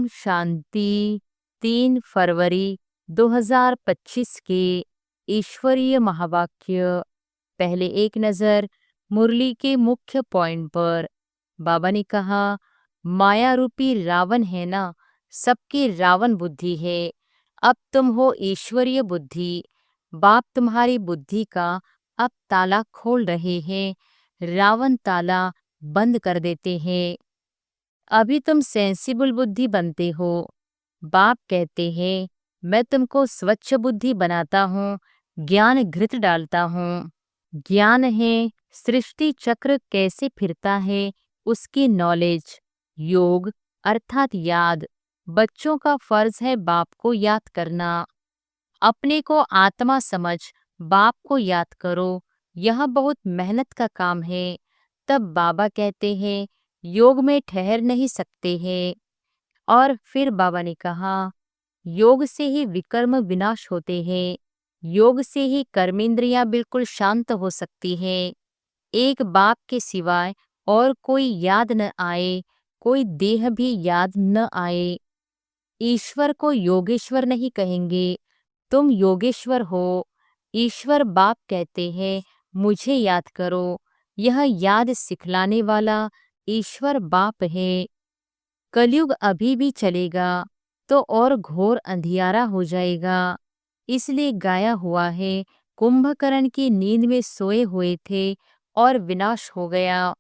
शांति। 3 फरवरी 2025 के ईश्वरीय महावाक्य। पहले एक नजर मुरली के मुख्य पॉइंट पर। बाबा ने कहा, माया रूपी रावण है ना, सबकी रावण बुद्धि है। अब तुम हो ईश्वरीय बुद्धि। बाप तुम्हारी बुद्धि का अब ताला खोल रहे हैं, रावण ताला बंद कर देते हैं। अभी तुम सेंसिबल बुद्धि बनते हो। बाप कहते हैं, मैं तुमको स्वच्छ बुद्धि बनाता हूँ, ज्ञान घृत डालता हूँ। ज्ञान है सृष्टि चक्र कैसे फिरता है उसकी नॉलेज। योग अर्थात याद। बच्चों का फर्ज है बाप को याद करना। अपने को आत्मा समझ बाप को याद करो, यह बहुत मेहनत का काम है। तब बाबा कहते हैं, योग में ठहर नहीं सकते हैं। और फिर बाबा ने कहा, योग से ही विकर्म विनाश होते हैं, योग से ही कर्मेंद्रियां बिल्कुल शांत हो सकती हैं। एक बाप के सिवाय और कोई याद न आए, कोई देह भी याद न आए। ईश्वर को योगेश्वर नहीं कहेंगे, तुम योगेश्वर हो। ईश्वर बाप कहते हैं, मुझे याद करो। यह याद सिखलाने वाला ईश्वर बाप है। कलयुग अभी भी चलेगा तो और घोर अंधियारा हो जाएगा। इसलिए गाया हुआ है, कुंभकर्ण की नींद में सोए हुए थे और विनाश हो गया।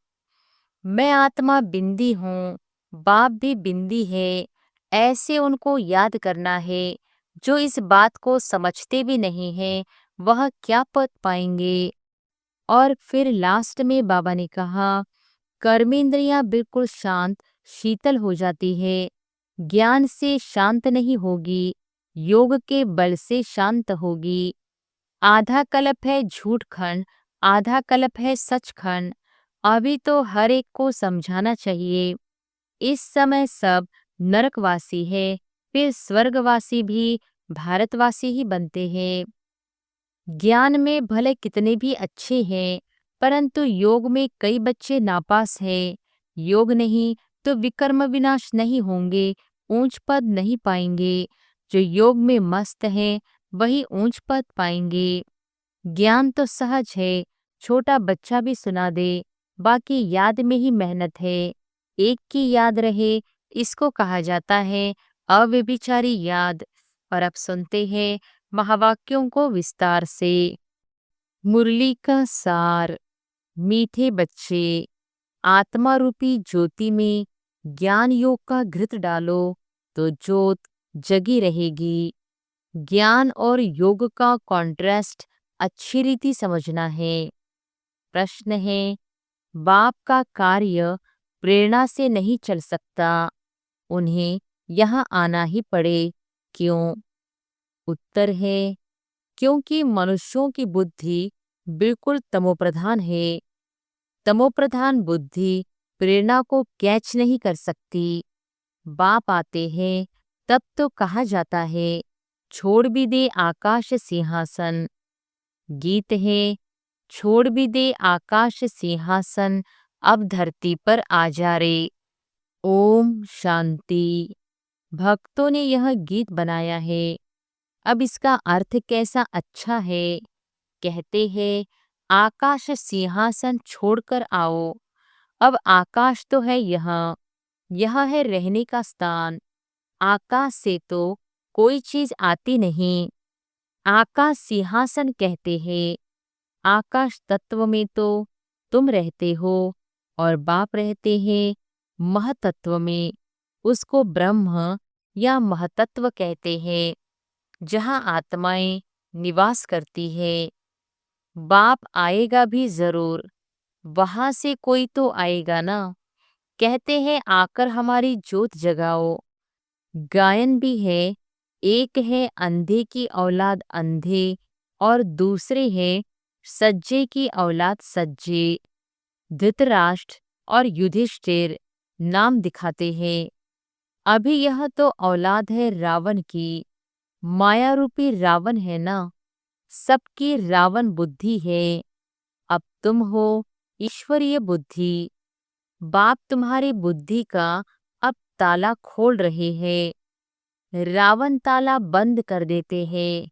मैं आत्मा बिंदी हूँ, बाप भी बिंदी है। ऐसे उनको याद करना है। जो इस बात को समझते भी नहीं है, वह क्या पद पाएंगे। और फिर लास्ट में बाबा ने कहा, कर्मेंद्रियां बिल्कुल शांत शीतल हो जाती है। ज्ञान से शांत नहीं होगी, योग के बल से शांत होगी। आधा कल्प है झूठ खंड, आधा कल्प है सच खंड। अभी तो हर एक को समझाना चाहिए। इस समय सब नरकवासी है, फिर स्वर्गवासी भी भारतवासी ही बनते हैं। ज्ञान में भले कितने भी अच्छे हैं, परंतु योग में कई बच्चे नापास हैं। योग नहीं तो विकर्म विनाश नहीं होंगे, ऊंच पद नहीं पाएंगे। जो योग में मस्त है वही ऊंच पद पाएंगे। ज्ञान तो सहज है, छोटा बच्चा भी सुना दे, बाकी याद में ही मेहनत है। एक की याद रहे, इसको कहा जाता है अव्यभिचारी याद। और अब सुनते हैं महावाक्यों को विस्तार से। मुरली का सार। मीठे बच्चे, आत्मा रूपी ज्योति में ज्ञान योग का घृत डालो तो ज्योत जगी रहेगी। ज्ञान और योग का कॉन्ट्रास्ट अच्छी रीति समझना है। प्रश्न है, बाप का कार्य प्रेरणा से नहीं चल सकता, उन्हें यहाँ आना ही पड़े, क्यों? उत्तर है, क्योंकि मनुष्यों की बुद्धि बिल्कुल तमोप्रधान है। तमोप्रधान बुद्धि प्रेरणा को कैच नहीं कर सकती। बाप आते हैं तब तो कहा जाता है, छोड़ भी दे आकाश सिंहासन। गीत है, छोड़ भी दे आकाश सिंहासन, अब धरती पर आ जा रे। ओम शांति। भक्तों ने यह गीत बनाया है। अब इसका अर्थ कैसा अच्छा है। कहते हैं, आकाश सिंहासन छोड़कर आओ। अब आकाश तो है यह है रहने का स्थान। आकाश से तो कोई चीज आती नहीं। आकाश सिंहासन कहते हैं। आकाश तत्व में तो तुम रहते हो और बाप रहते हैं महतत्व में। उसको ब्रह्म या महतत्व कहते हैं, जहाँ आत्माएं निवास करती है। बाप आएगा भी जरूर, वहां से कोई तो आएगा ना। कहते हैं, आकर हमारी ज्योत जगाओ। गायन भी है, एक है अंधे की औलाद अंधे और दूसरे है सज्जे की औलाद सज्जे। धृतराष्ट्र और युधिष्ठिर नाम दिखाते हैं। अभी यह तो औलाद है रावण की। माया रूपी रावण है ना, सबकी रावण बुद्धि है। अब तुम हो ईश्वरीय बुद्धि। बाप तुम्हारी बुद्धि का अब ताला खोल रहे हैं, रावण ताला बंद कर देते हैं।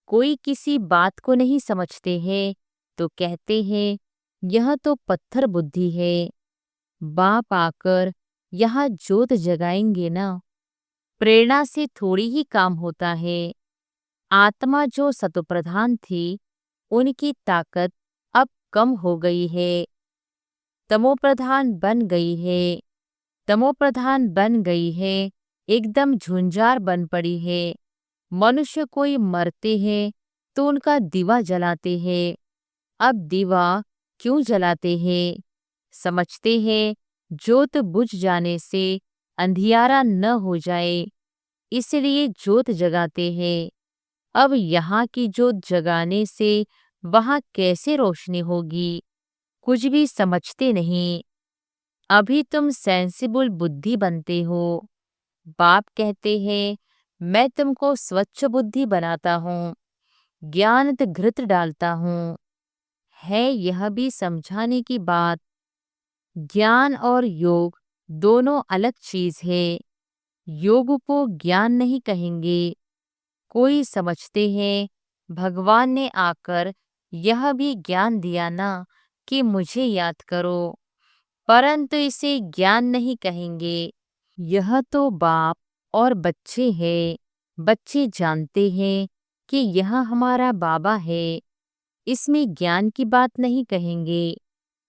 कोई किसी बात को नहीं समझते हैं तो कहते हैं यह तो पत्थर बुद्धि है। बाप आकर यहाँ जोत जगाएंगे ना। प्रेरणा से थोड़ी ही काम होता है। आत्मा जो सतोप्रधान थी उनकी ताकत अब कम हो गई है, तमोप्रधान बन गई है। तमोप्रधान बन गई है, एकदम झुंझार बन पड़ी है। मनुष्य कोई मरते हैं तो उनका दीवा जलाते हैं। अब दीवा क्यों जलाते हैं? समझते हैं जोत बुझ जाने से अंधियारा न हो जाए, इसलिए जोत जगाते हैं। अब यहाँ की जोत जगाने से वहाँ कैसे रोशनी होगी? कुछ भी समझते नहीं। अभी तुम सेंसिबल बुद्धि बनते हो। बाप कहते हैं मैं तुमको स्वच्छ बुद्धि बनाता हूँ, ज्ञान घृत डालता हूँ। है यह भी समझाने की बात, ज्ञान और योग दोनों अलग चीज है। योग को ज्ञान नहीं कहेंगे। कोई समझते हैं भगवान ने आकर यह भी ज्ञान दिया ना कि मुझे याद करो, परंतु इसे ज्ञान नहीं कहेंगे। यह तो बाप और बच्चे हैं। बच्चे जानते हैं कि यह हमारा बाबा है, इसमें ज्ञान की बात नहीं कहेंगे।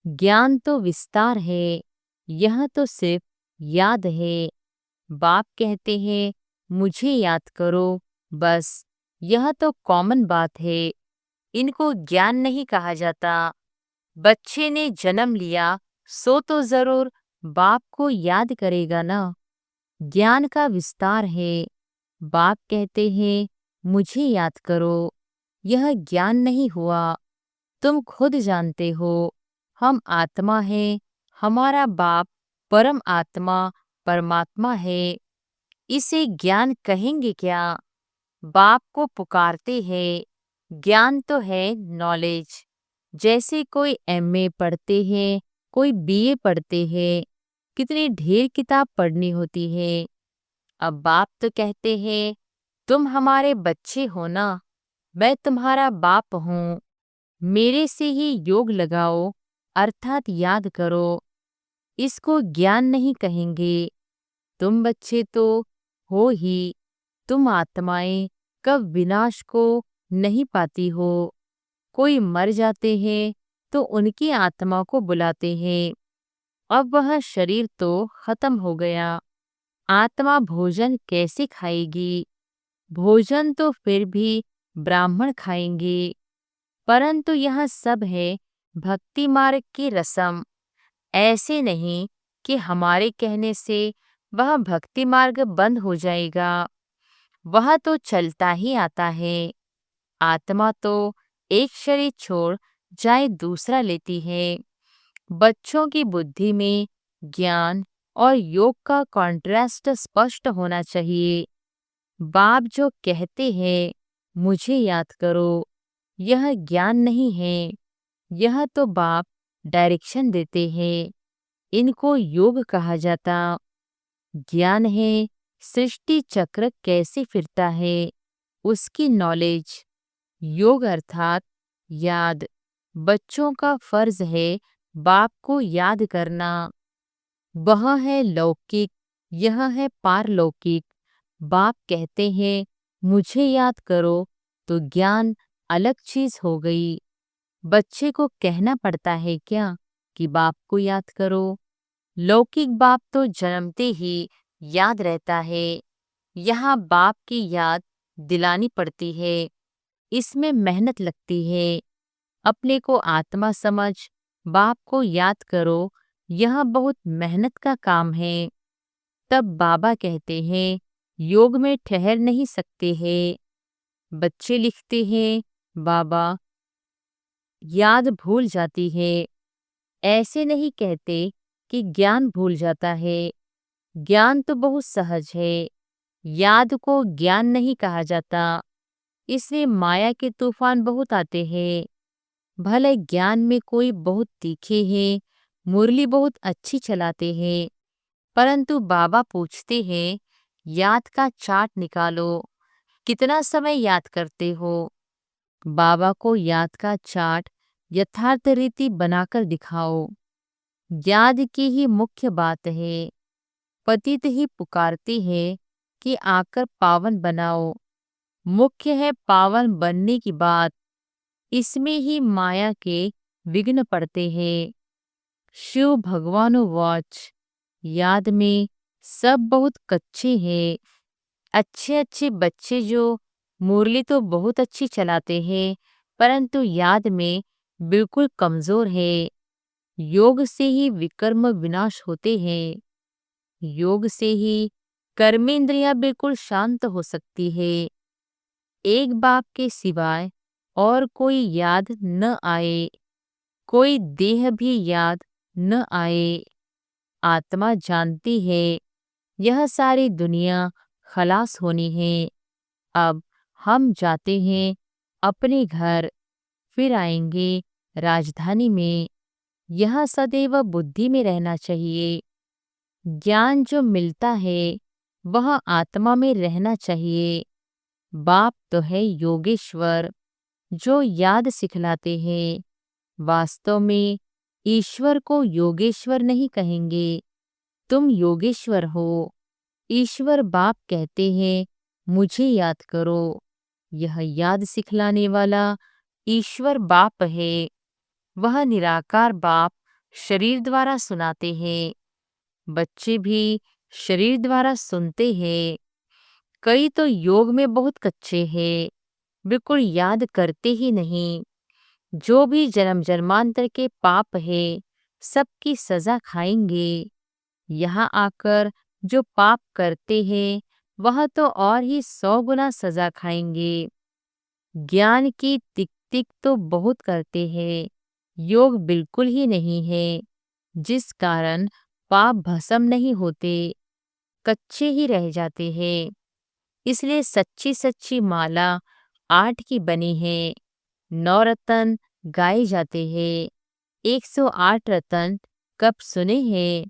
ज्ञान तो विस्तार है, यह तो सिर्फ याद है। बाप कहते हैं मुझे याद करो, बस यह तो कॉमन बात है। इनको ज्ञान नहीं कहा जाता। बच्चे ने जन्म लिया सो तो जरूर बाप को याद करेगा ना। ज्ञान का विस्तार है। बाप कहते हैं मुझे याद करो, यह ज्ञान नहीं हुआ। तुम खुद जानते हो हम आत्मा हैं, हमारा बाप परम आत्मा परमात्मा है। इसे ज्ञान कहेंगे क्या? बाप को पुकारते हैं। ज्ञान तो है नॉलेज। जैसे कोई एमए पढ़ते हैं, कोई बीए पढ़ते हैं, कितनी ढेर किताब पढ़नी होती है। अब बाप तो कहते हैं तुम हमारे बच्चे हो ना, मैं तुम्हारा बाप हूँ। मेरे से ही योग लगाओ, अर्थात याद करो। इसको ज्ञान नहीं कहेंगे। तुम बच्चे तो हो ही। तुम आत्माएं कब विनाश को नहीं पाती हो। कोई मर जाते हैं तो उनकी आत्मा को बुलाते हैं। अब वह शरीर तो खत्म हो गया, आत्मा भोजन कैसे खाएगी? भोजन तो फिर भी ब्राह्मण खाएंगे, परंतु यह सब है भक्ति मार्ग की रस्म। ऐसे नहीं कि हमारे कहने से वह भक्ति मार्ग बंद हो जाएगा। वह तो चलता ही आता है। आत्मा तो एक शरीर छोड़ जाए दूसरा लेती है। बच्चों की बुद्धि में ज्ञान और योग का कॉन्ट्रास्ट स्पष्ट होना चाहिए। बाप जो कहते हैं मुझे याद करो, यह ज्ञान नहीं है, यह तो बाप डायरेक्शन देते हैं। इनको योग कहा जाता। ज्ञान है सृष्टि चक्र कैसे फिरता है, उसकी नॉलेज। योग अर्थात याद। बच्चों का फर्ज है बाप को याद करना। वह है लौकिक, यह है पारलौकिक। बाप कहते हैं मुझे याद करो तो ज्ञान अलग चीज हो गई। बच्चे को कहना पड़ता है क्या कि बाप को याद करो? लौकिक बाप तो जन्मते ही याद रहता है। यहाँ बाप की याद दिलानी पड़ती है, इसमें मेहनत लगती है। अपने को आत्मा समझ बाप को याद करो, यह बहुत मेहनत का काम है। तब बाबा कहते हैं योग में ठहर नहीं सकते हैं। बच्चे लिखते हैं बाबा याद भूल जाती है। ऐसे नहीं कहते कि ज्ञान भूल जाता है। ज्ञान तो बहुत सहज है, याद को ज्ञान नहीं कहा जाता। इसमें माया के तूफान बहुत आते हैं। भले ज्ञान में कोई बहुत तीखे हैं, मुरली बहुत अच्छी चलाते हैं, परंतु बाबा पूछते हैं, याद का चार्ट निकालो, कितना समय याद करते हो। बाबा को याद का चार्ट यथार्थ रीति बनाकर दिखाओ। याद की ही मुख्य बात है। पतित ही पुकारते हैं कि आकर पावन बनाओ। मुख्य है पावन बनने की बात। इसमें ही माया के विघ्न पड़ते हैं। शिव भगवानो वॉच, याद में सब बहुत कच्चे हैं। अच्छे अच्छे बच्चे जो मुरली तो बहुत अच्छी चलाते हैं, परंतु याद में बिल्कुल कमजोर है। योग से ही विकर्म विनाश होते हैं। योग से ही कर्मेंद्रियां बिल्कुल शांत हो सकती है। एक बाप के सिवाय और कोई याद न आए, कोई देह भी याद न आए। आत्मा जानती है यह सारी दुनिया खलास होनी है। अब हम जाते हैं अपने घर, फिर आएंगे राजधानी में। यह सदैव बुद्धि में रहना चाहिए। ज्ञान जो मिलता है वह आत्मा में रहना चाहिए। बाप तो है योगेश्वर जो याद सिखलाते हैं। वास्तव में ईश्वर को योगेश्वर नहीं कहेंगे, तुम योगेश्वर हो। ईश्वर बाप कहते हैं मुझे याद करो। यह याद सिखलाने वाला ईश्वर बाप है। वह निराकार बाप शरीर द्वारा सुनाते हैं। बच्चे भी शरीर द्वारा सुनते हैं। कई तो योग में बहुत कच्चे हैं, बिल्कुल याद करते ही नहीं। जो भी जन्म जन्मांतर के पाप है सबकी सजा खाएंगे। यहाँ आकर जो पाप करते हैं वह तो और ही 100 गुना सजा खाएंगे। ज्ञान की तिक तिक तो बहुत करते हैं, योग बिल्कुल ही नहीं है, जिस कारण पाप भस्म नहीं होते, कच्चे ही रह जाते हैं। इसलिए सच्ची सच्ची माला 8 की बनी है। 9 रतन गाए जाते हैं। 108 रतन कब सुने हैं?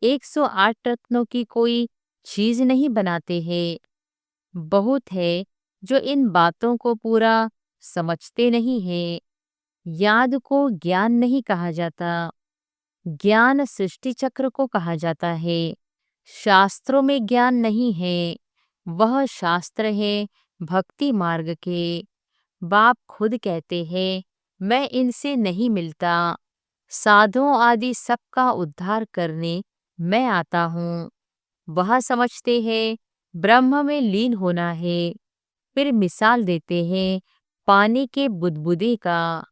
108 रत्नों की कोई चीज नहीं बनाते हैं। बहुत है जो इन बातों को पूरा समझते नहीं है। याद को ज्ञान नहीं कहा जाता, ज्ञान सृष्टि चक्र को कहा जाता है। शास्त्रों में ज्ञान नहीं है, वह शास्त्र है भक्ति मार्ग के। बाप खुद कहते हैं मैं इनसे नहीं मिलता, साधुओं आदि सबका उद्धार करने मैं आता हूँ। वह समझते हैं ब्रह्म में लीन होना है। फिर मिसाल देते हैं पानी के बुदबुदे का।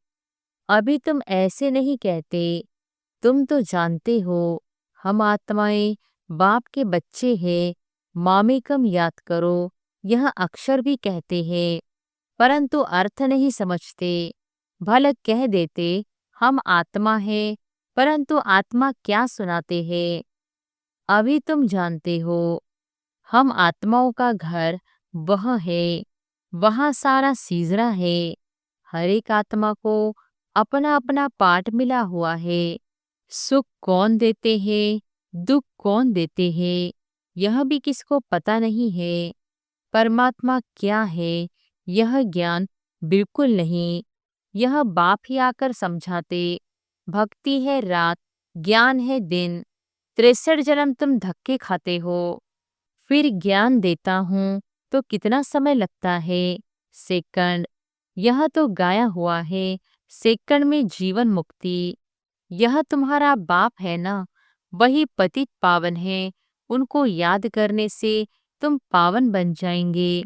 अभी तुम ऐसे नहीं कहते, तुम तो जानते हो हम आत्माएं बाप के बच्चे हैं। मामेकम याद करो, यह अक्षर भी कहते हैं, परंतु अर्थ नहीं समझते। भले कह देते हम आत्मा है, परंतु आत्मा क्या सुनाते हैं। अभी तुम जानते हो हम आत्माओं का घर वह है, वहाँ सारा सीजरा है। हर एक आत्मा को अपना अपना पाठ मिला हुआ है। सुख कौन देते हैं, दुख कौन देते हैं, यह भी किसको पता नहीं है। परमात्मा क्या है यह ज्ञान बिल्कुल नहीं। यह बाप ही आकर समझाते। भक्ति है रात, ज्ञान है दिन। 63 जन्म तुम धक्के खाते हो। फिर ज्ञान देता हूँ तो कितना समय लगता है? सेकंड। यह तो गाया हुआ है सेकंड में जीवन मुक्ति। यह तुम्हारा बाप है ना, वही पतित पावन है। उनको याद करने से तुम पावन बन जाएंगे।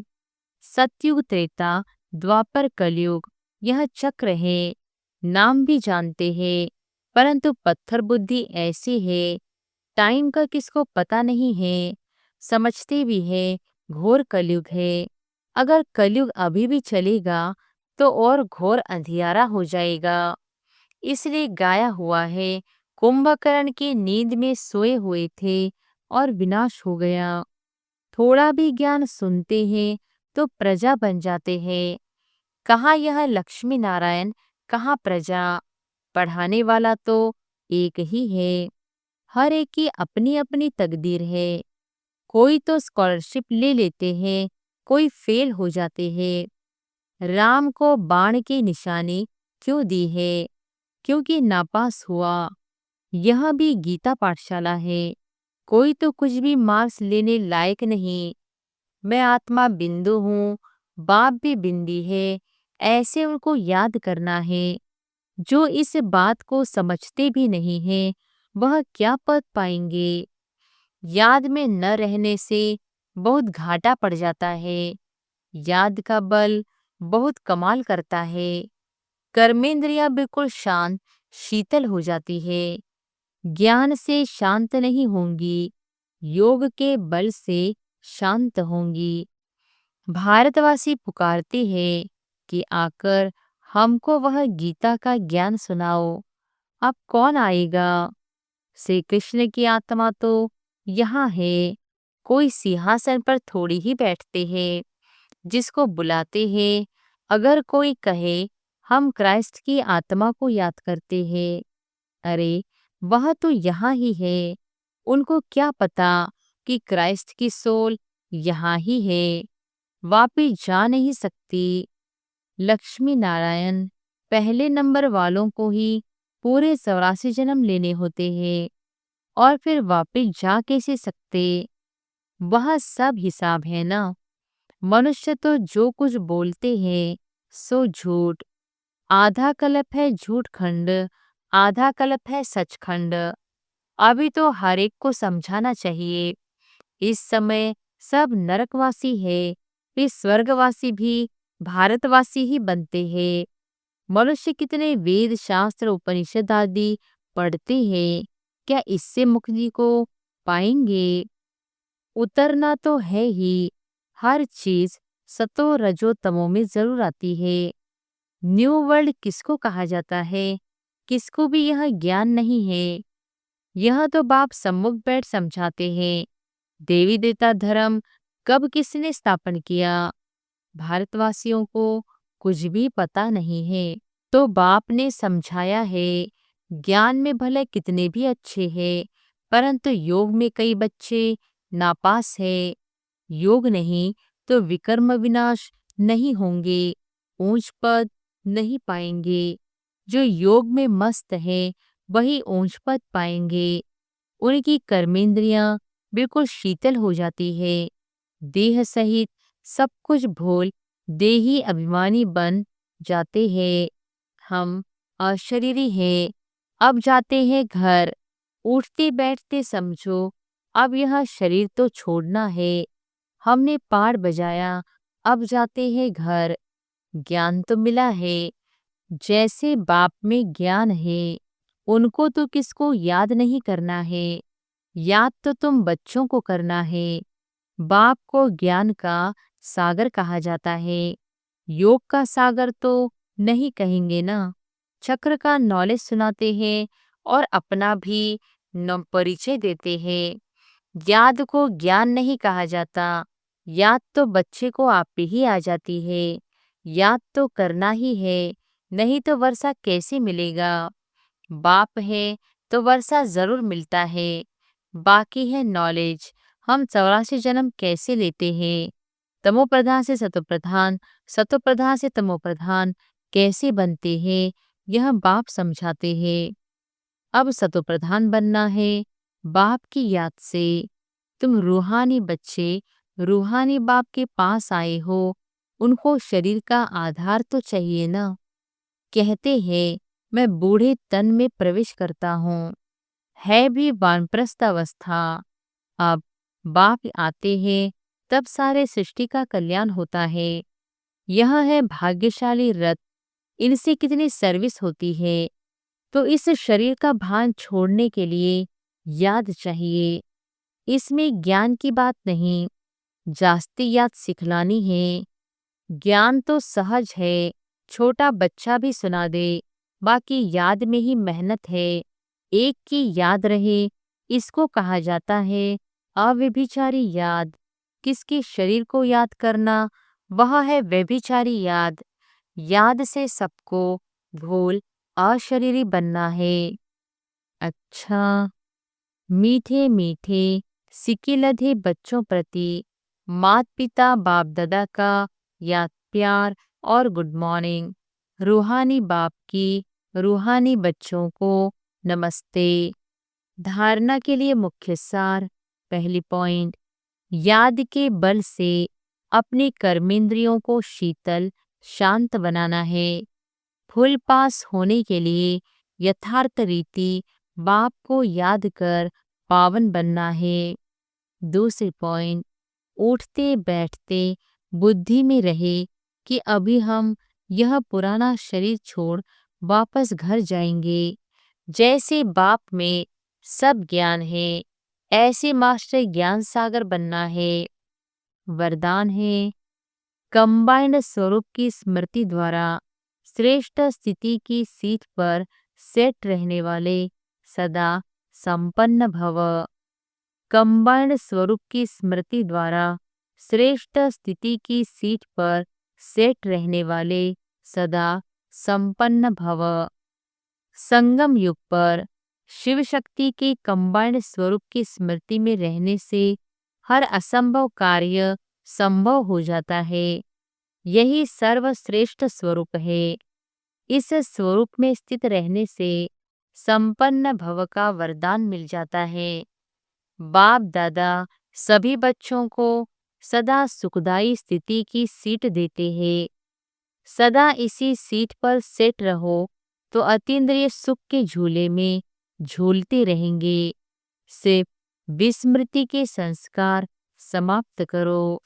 सतयुग त्रेता द्वापर कलयुग यह चक्र है। नाम भी जानते हैं, परंतु पत्थर बुद्धि ऐसी है, टाइम का किसको पता नहीं है। समझते भी है घोर कलयुग है। अगर कलयुग अभी भी चलेगा तो और घोर अंधियारा हो जाएगा। इसलिए गाया हुआ है कुंभकर्ण की नींद में सोए हुए थे और विनाश हो गया। थोड़ा भी ज्ञान सुनते हैं तो प्रजा बन जाते हैं। कहाँ यह लक्ष्मी नारायण, कहाँ प्रजा। पढ़ाने वाला तो एक ही है। हर एक की अपनी अपनी तकदीर है। कोई तो स्कॉलरशिप ले लेते हैं, कोई फेल हो जाते हैं। राम को बाण की निशानी क्यों दी है? क्योंकि नापास हुआ। यह भी गीता पाठशाला है। कोई तो कुछ भी मार्क्स लेने लायक नहीं। मैं आत्मा बिंदु हूँ, बाप भी बिंदी है। ऐसे उनको याद करना है। जो इस बात को समझते भी नहीं हैं, वह क्या पद पाएंगे? याद में न रहने से बहुत घाटा पड़ जाता है। याद का बल बहुत कमाल करता है। कर्मेंद्रियां बिल्कुल शांत शीतल हो जाती है। ज्ञान से शांत नहीं होंगी, योग के बल से शांत होंगी। भारतवासी पुकारते हैं कि आकर हमको वह गीता का ज्ञान सुनाओ। अब कौन आएगा? श्री कृष्ण की आत्मा तो यहाँ है। कोई सिंहासन पर थोड़ी ही बैठते हैं। जिसको बुलाते हैं, अगर कोई कहे हम क्राइस्ट की आत्मा को याद करते हैं, अरे वह तो यहाँ ही है। उनको क्या पता कि क्राइस्ट की सोल यहाँ ही है, वापिस जा नहीं सकती। लक्ष्मी नारायण पहले नंबर वालों को ही पूरे 84 जन्म लेने होते हैं और फिर वापिस जा कैसे सकते? वह सब हिसाब है ना। मनुष्य तो जो कुछ बोलते हैं सो झूठ। आधा कल्प है झूठ खंड, आधा कल्प है सचखंड। अभी तो हर एक को समझाना चाहिए। इस समय सब नरकवासी है, फिर स्वर्गवासी भी भारतवासी ही बनते हैं। मनुष्य कितने वेद शास्त्र उपनिषद आदि पढ़ते हैं, क्या इससे मुक्ति को पाएंगे? उतरना तो है ही। हर चीज सतो रजो तमो में जरूर आती है। न्यू वर्ल्ड किसको कहा जाता है? किसको भी यह ज्ञान नहीं है। यह तो बाप सम्मुख बैठ समझाते हैं। देवी देवता धर्म कब किसने स्थापन किया? भारतवासियों को कुछ भी पता नहीं है। तो बाप ने समझाया है। ज्ञान में भले कितने भी अच्छे हैं, परंतु योग में कई बच्चे नापास है। योग नहीं तो विकर्म विनाश नहीं होंगे, ऊंच पद नहीं पाएंगे। जो योग में मस्त है वही ऊंच पद पाएंगे। उनकी कर्मेंद्रियां बिल्कुल शीतल हो जाती है। देह सहित सब कुछ भूल देही अभिमानी बन जाते हैं। हम अशरीरी हैं। अब जाते हैं घर। उठते बैठते समझो अब यह शरीर तो छोड़ना है। हमने पार बजाया, अब जाते हैं घर। ज्ञान तो मिला है। जैसे बाप में ज्ञान है, उनको तो किसको याद नहीं करना है। याद तो तुम बच्चों को करना है। बाप को ज्ञान का सागर कहा जाता है। योग का सागर तो नहीं कहेंगे ना। चक्र का नॉलेज सुनाते हैं और अपना भी परिचय देते हैं। याद को ज्ञान नहीं कहा जाता। याद तो बच्चे को आप पे ही आ जाती है। याद तो करना ही है, नहीं तो वर्षा कैसे मिलेगा? बाप है तो वर्षा जरूर मिलता है। बाकी है नॉलेज, हम 84 जन्म कैसे लेते हैं? तमो प्रधान से सतो प्रधान, सतो प्रधान से तमो प्रधान कैसे बनते हैं, यह बाप समझाते हैं। अब सतो प्रधान बनना है बाप की याद से। तुम रूहानी बच्चे रूहानी बाप के पास आए हो, उनको शरीर का आधार तो चाहिए ना। कहते हैं मैं बूढ़े तन में प्रवेश करता हूँ, है भी वानप्रस्थ अवस्था। अब बाप आते हैं तब सारे सृष्टि का कल्याण होता है। यह है भाग्यशाली रथ। इनसे कितनी सर्विस होती है। तो इस शरीर का भान छोड़ने के लिए याद चाहिए। इसमें ज्ञान की बात नहीं, जास्ती याद सिखलानी है। ज्ञान तो सहज है, छोटा बच्चा भी सुना दे। बाकी याद में ही मेहनत है। एक की याद रहे, इसको कहा जाता है अव्यभिचारी याद। किसके शरीर को याद करना, वह है व्यभिचारी याद। याद से सबको भूल अशरीरी बनना है। अच्छा। मीठे मीठे सिकिलधे बच्चों प्रति माता पिता बाप दादा का याद प्यार और गुड मॉर्निंग। रूहानी बाप की रूहानी बच्चों को नमस्ते। धारणा के लिए मुख्य सार। पहली पॉइंट, याद के बल से अपने कर्मेंद्रियों को शीतल शांत बनाना है। फुल पास होने के लिए यथार्थ रीति बाप को याद कर पावन बनना है। दूसरी पॉइंट, उठते बैठते बुद्धि में रहे कि अभी हम यह पुराना शरीर छोड़ वापस घर जाएंगे। जैसे बाप में सब ज्ञान है, ऐसे मास्टर ज्ञान सागर बनना है। वरदान है, कंबाइंड स्वरूप की स्मृति द्वारा श्रेष्ठ स्थिति की सीट पर सेट रहने वाले सदा संपन्न भव। कंबाइंड स्वरूप की स्मृति द्वारा श्रेष्ठ स्थिति की सीट पर सेट रहने वाले सदा संपन्न भव। संगम युग पर शिव शक्ति के कंबाइंड स्वरूप की स्मृति में रहने से हर असंभव कार्य संभव हो जाता है। यही सर्वश्रेष्ठ स्वरूप है। इस स्वरूप में स्थित रहने से संपन्न भव का वरदान मिल जाता है। बाप दादा सभी बच्चों को सदा सुखदायी स्थिति की सीट देते हैं। सदा इसी सीट पर सेट रहो तो अतीन्द्रिय सुख के झूले में झूलते रहेंगे। सिर्फ विस्मृति के संस्कार समाप्त करो।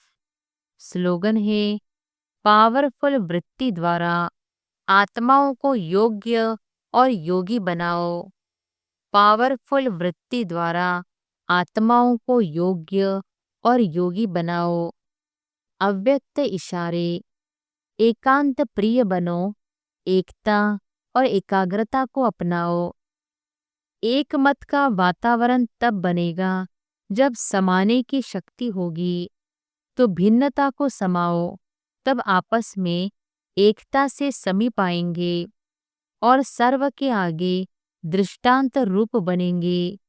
स्लोगन है, पावरफुल वृत्ति द्वारा आत्माओं को योग्य और योगी बनाओ। पावरफुल वृत्ति द्वारा आत्माओं को योग्य और योगी बनाओ। अव्यक्त इशारे। एकांत प्रिय बनो, एकता और एकाग्रता को अपनाओ। एक मत का वातावरण तब बनेगा जब समाने की शक्ति होगी, तो भिन्नता को समाओ, तब आपस में एकता से समी पाएंगे और सर्व के आगे दृष्टांत रूप बनेंगे।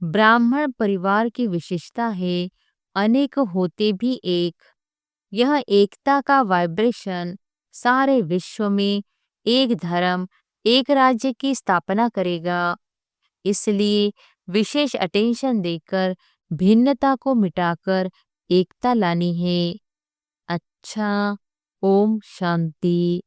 ब्राह्मण परिवार की विशेषता है अनेक होते भी एक। यह एकता का वाइब्रेशन सारे विश्व में एक धर्म एक राज्य की स्थापना करेगा। इसलिए विशेष अटेंशन देकर भिन्नता को मिटाकर एकता लानी है। अच्छा, ओम शांति।